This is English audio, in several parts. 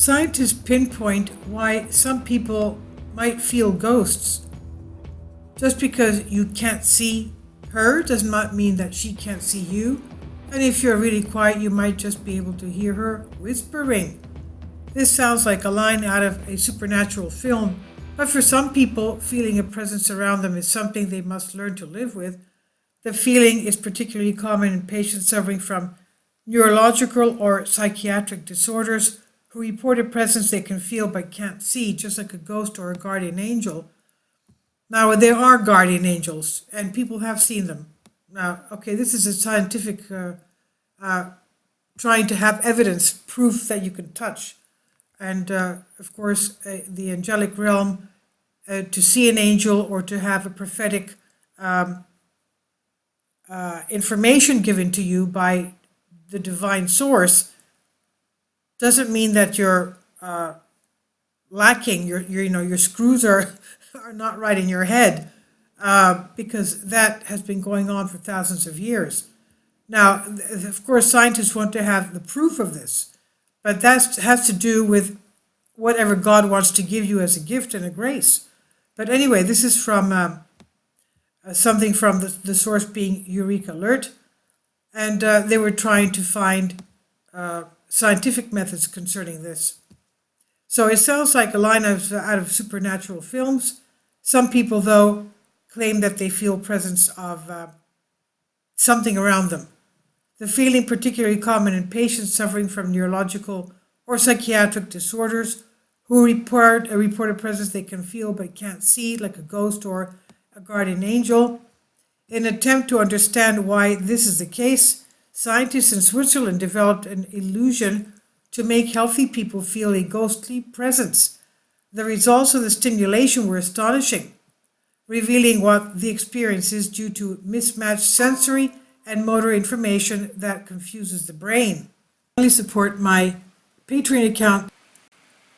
Scientists pinpoint why some people might feel ghosts. Just because you can't see her does not mean that she can't see you. And if you're really quiet, you might just be able to hear her whispering. This sounds like a line out of a supernatural film, but for some people, feeling a presence around them is something they must learn to live with. The feeling is particularly common in patients suffering from neurological or psychiatric disorders who report a presence they can feel but can't see, just like a ghost or a guardian angel. Now, there are guardian angels, and people have seen them. Now, okay, this is a scientific trying to have evidence, proof that you can touch. And of course, the angelic realm, to see an angel or to have a prophetic information given to you by the divine source doesn't mean that you're lacking. Your screws are not right in your head, because that has been going on for thousands of years. Now, of course, scientists want to have the proof of this, but that has to do with whatever God wants to give you as a gift and a grace. But anyway, this is from something from the source being Eureka Alert, and they were trying to find scientific methods concerning this. So it sounds like a line out of supernatural films. Some people, though, claim that they feel presence of something around them. The feeling particularly common in patients suffering from neurological or psychiatric disorders who report a presence they can feel but can't see, like a ghost or a guardian angel. In an attempt to understand why this is the case, scientists in Switzerland developed an illusion to make healthy people feel a ghostly presence. The results of the stimulation were astonishing, revealing what the experience is due to mismatched sensory and motor information that confuses the brain. I support my Patreon account.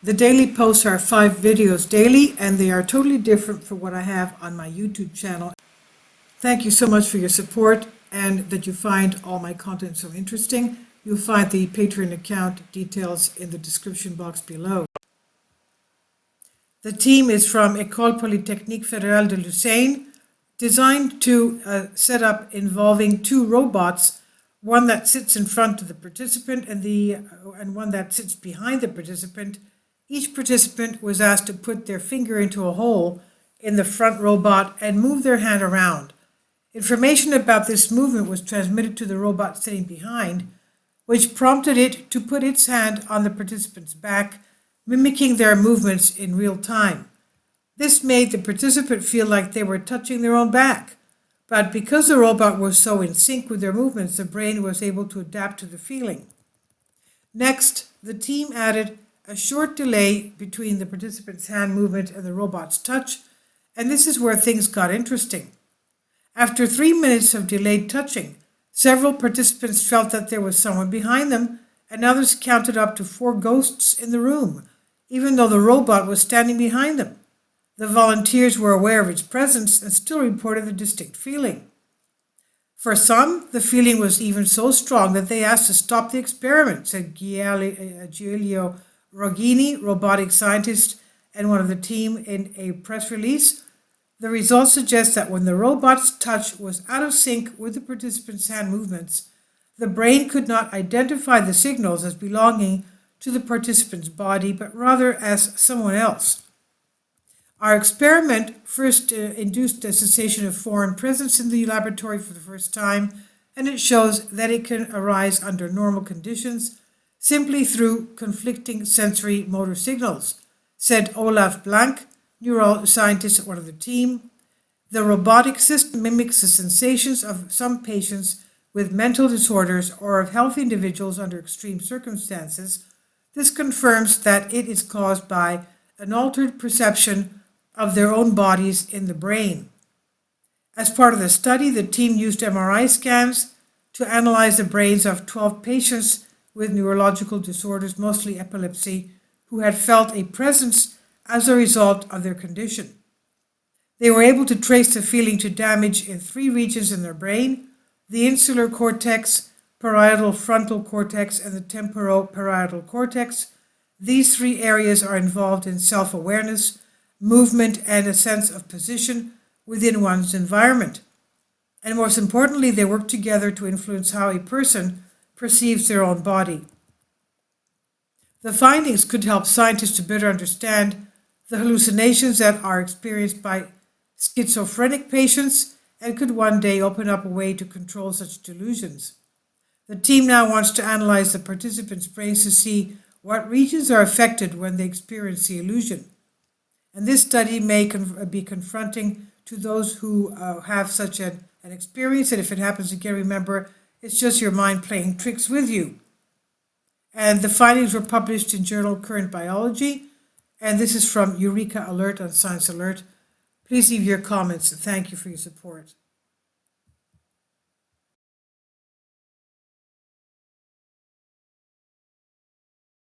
The daily posts are 5 videos daily, and they are totally different from what I have on my YouTube channel. Thank you so much for your support and that you find all my content so interesting. You'll find the Patreon account details in the description box below. The team is from École Polytechnique Fédérale de Lausanne, designed to set up involving 2 robots, one that sits in front of the participant and one that sits behind the participant. Each participant was asked to put their finger into a hole in the front robot and move their hand around. Information about this movement was transmitted to the robot sitting behind, which prompted it to put its hand on the participant's back, mimicking their movements in real time. This made the participant feel like they were touching their own back. But because the robot was so in sync with their movements, the brain was able to adapt to the feeling. Next, the team added a short delay between the participant's hand movement and the robot's touch, and this is where things got interesting. After 3 minutes of delayed touching, several participants felt that there was someone behind them, and others counted up to 4 ghosts in the room, even though the robot was standing behind them. The volunteers were aware of its presence and still reported a distinct feeling. For some, the feeling was even so strong that they asked to stop the experiment, said Giulio Roghini, robotic scientist and one of the team, in a press release. The results suggest that when the robot's touch was out of sync with the participant's hand movements, the brain could not identify the signals as belonging to the participant's body, but rather as someone else. Our experiment first induced a sensation of foreign presence in the laboratory for the first time, and it shows that it can arise under normal conditions simply through conflicting sensory motor signals, said Olaf Blank, neuroscientist at one of the team. The robotic system mimics the sensations of some patients with mental disorders or of healthy individuals under extreme circumstances. This confirms that it is caused by an altered perception of their own bodies in the brain. As part of the study, the team used MRI scans to analyze the brains of 12 patients with neurological disorders, mostly epilepsy, who had felt a presence as a result of their condition. They were able to trace the feeling to damage in 3 regions in their brain: the insular cortex, parietal frontal cortex, and the temporoparietal cortex. These three areas are involved in self-awareness, movement, and a sense of position within one's environment. And most importantly, they work together to influence how a person perceives their own body. The findings could help scientists to better understand the hallucinations that are experienced by schizophrenic patients and could one day open up a way to control such delusions. The team now wants to analyze the participants' brains to see what regions are affected when they experience the illusion. And this study may be confronting to those who have such an experience, and if it happens again, remember, it's just your mind playing tricks with you. And the findings were published in journal Current Biology, and this is from Eureka Alert on Science Alert. Please leave your comments, and thank you for your support.